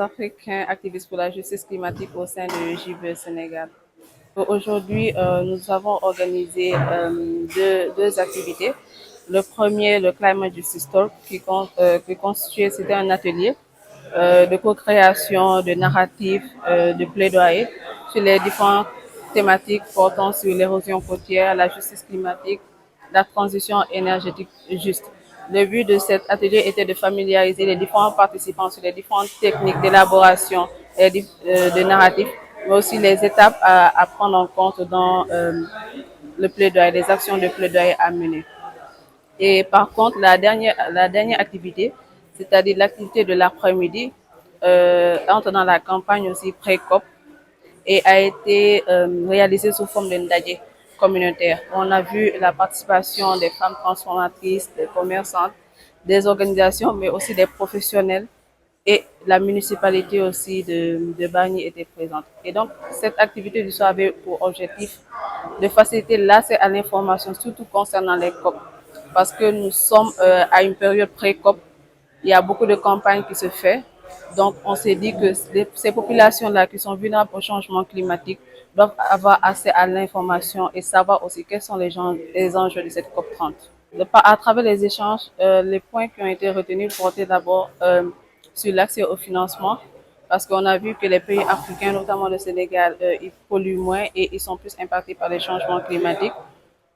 Africains activistes pour la justice climatique au sein de JBE Sénégal. Aujourd'hui, nous avons organisé deux activités. Le premier, le Climate Justice Talk, qui constituait, c'était un atelier de co-création, de narratifs, de plaidoyer sur les différentes thématiques portant sur l'érosion côtière, la justice climatique, la transition énergétique juste. Le but de cet atelier était de familiariser les différents participants sur les différentes techniques d'élaboration et de narratifs, mais aussi les étapes à prendre en compte dans le plaidoyer, les actions de plaidoyer à mener. Et par contre, la dernière activité, c'est-à-dire l'activité de l'après-midi, entre dans la campagne aussi pré-COP et a été réalisée sous forme de ndaje communautaire. On a vu la participation des femmes transformatrices, des commerçantes, des organisations, mais aussi des professionnels et la municipalité aussi de Bargny était présente. Et donc, cette activité du soir avait pour objectif de faciliter l'accès à l'information, surtout concernant les COP, parce que nous sommes à une période pré-COP. Il y a beaucoup de campagnes qui se font. Donc, on s'est dit que ces populations-là qui sont vulnérables au changement climatique doivent avoir accès à l'information et savoir aussi quels sont les enjeux de cette COP 30. À travers les échanges, les points qui ont été retenus portaient d'abord sur l'accès au financement, parce qu'on a vu que les pays africains, notamment le Sénégal, ils polluent moins et ils sont plus impactés par les changements climatiques.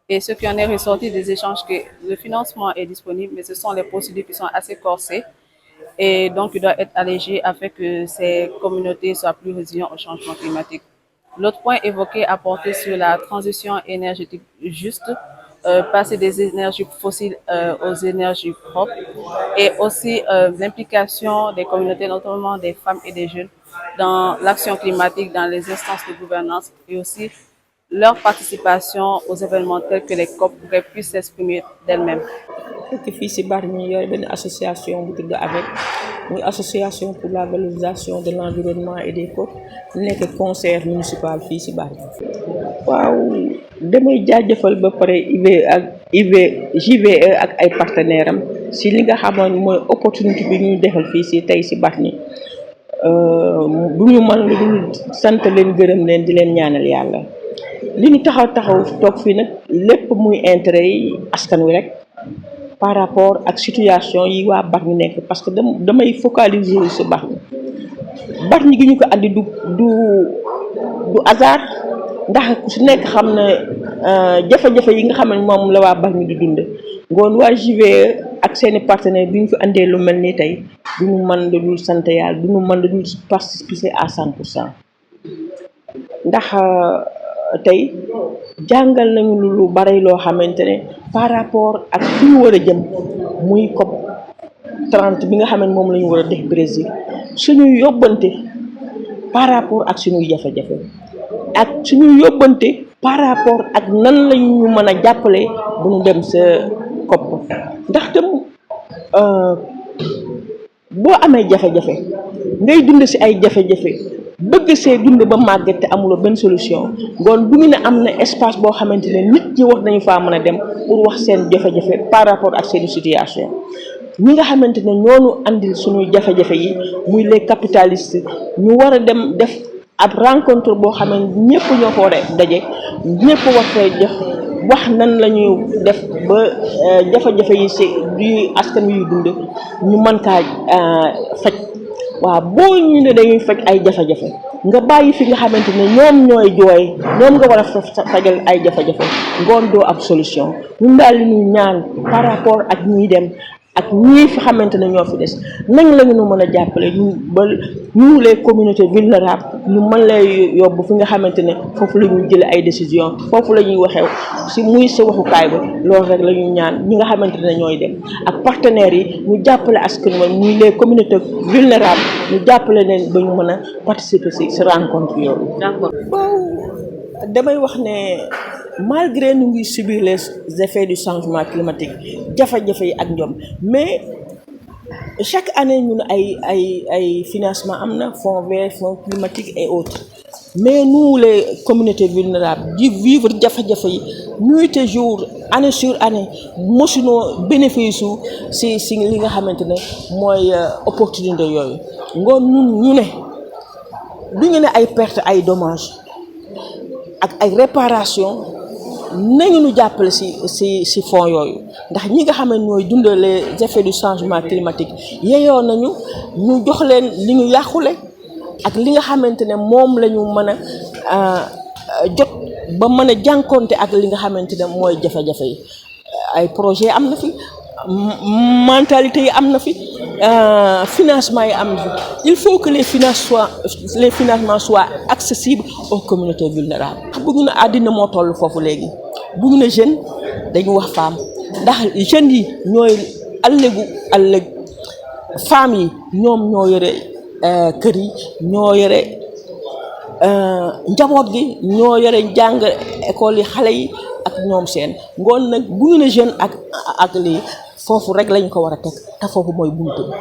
Et ce qui en est ressorti des échanges, que le financement est disponible, mais ce sont les procédures qui sont assez corsées et donc il doit être allégé afin que ces communautés soient plus résilientes au changement climatique. L'autre point évoqué a porté sur la transition énergétique juste, passer des énergies fossiles aux énergies propres et aussi l'implication des communautés, notamment des femmes et des jeunes, dans l'action climatique, dans les instances de gouvernance et aussi leur participation aux événements tels que les COP pour qu'elles puissent s'exprimer d'elles-mêmes. fekk fii si Bargny yore benn association bu tudd AVEC muy association pour la valorisation de l'environnement et des côtes nekk conseil municipal fii si Bargny. waaw damay jaajëfal ba pare JVE ak ay partenaires am si li nga xamoon mooy opportunité bi ñuy defal fii si tey si Bargny bu ñu mën lu dul sant leen gërëm leen di leen ñaanal yàlla li ñu taxaw toog fii nag lépp muy intérêt yi askan wi rek par rapport ak situation yi waa Bargny nekk parce que damay focaliser si Bargny gi ñu ko andi du hasard ndax ku si nekk xam na jafe-jafe yi nga xam ne moom la waa Bargny di dund ngoon waa JVE ak seeni partenaires bi ñu fi andee lu mel ni tey du ñu mën lu dul sant yàlla du ñu mën lu dul participer à 100% ndax tey jàngal nañu lu bari loo xamante ne par rapport ak fi ñu war a jëm muy COP 30 bi nga xam ne moom la ñu war a def Brésil suñuy yóbbante par rapport ak suñuy jafe-jafe ak suñuy yóbbante par rapport ak nan lañu mën a jàppale bu ñu dem sa COP ndax tam boo amee jafe-jafe ngay dund si ay jafe-jafe bëgg see dund ba màgget te amuloo benn solution ngoon bu ñu ne am na espace boo xamante ne nit ñi wax nañu faa mën a dem pour wax seen jafe-jafe par rapport ak seen situation ñi nga xamante ne ñoonu andil suñuy jafe-jafe yi muy les capitalistes ñu war a dem def ab rencontre boo xam ne ñëpp ñoo ko war a daje ñëpp war fee jox wax nan la ñuy def ba jafe-jafe yi si du askan wi dund ñu mën kaa faj. waaw boo ñu ne dañuy faj ay jafe-jafe nga bàyyi fi nga xamante ne ñoom ñooy jooy ñoom nga war a fajal ay jafe-jafe ngoon doo ab solution ñun daal li ñuy ñaan par rapport ak ñiy dem ak ñii fi xamante ne ñoo fi des nañ la ñu mën a jàppale ñu les communautés vulnérables ñu mën lay yóbbu fi nga xamante ne foofu la ñuy jëlee ay décision foofu la ñuy waxee si muy sa waxukaay ba loolu rek la ñuy ñaan ñi nga xamante ne ñooy dem ak partenaires yi ñu jàppale askan wi muy les communautés vulnérables ñu jàppale leen ba ñu mën a participer si rencontre yooyu. D'accord. Bon damay wax ne malgré nous ngi subir les effets du changement climatique jafe-jafe yi ak ñoom mais chaque année ñun ay financement am na fonds vert fonds climatique et autres mais nous les communautés vulnérables di vivre jafe-jafe yi nuit et jour année sur année mosunoo bénéfice si li nga xamante ne mooy opportunité yooyu ngoon ñun ñu ne du ñu ne ay perte ay dommages ak ay réparation nañu ñu jàppale si fonds yooyu ndax ñi nga xam ne ñooy dund les effets du changement climatique yeyoo nañu ñu jox leen li ñu yàqule ak li nga xamante ne moom la ñu mën a jot ba mën a jànkonte ak li nga xamante ne mooy jafe-jafe yi ay projet am na fi mentalité yi am na fi financement yi am na fi il faut que les financements soient accessibles aux communautés vulnérables. bu ñu ne àddina moo toll foofu léegi bu ñu ne jeune dañu wax femme ndax jeunes yi ñooy ëllëg femmes yi ñoom ñoo yore kër yi ñoo yore njaboot gi ñoo yore jàng école yi xale yi ak ñoom seen ngoon nag bu ñu ne jeune ak lii foofu rek lañ ko war a teg te foofu mooy buntu bi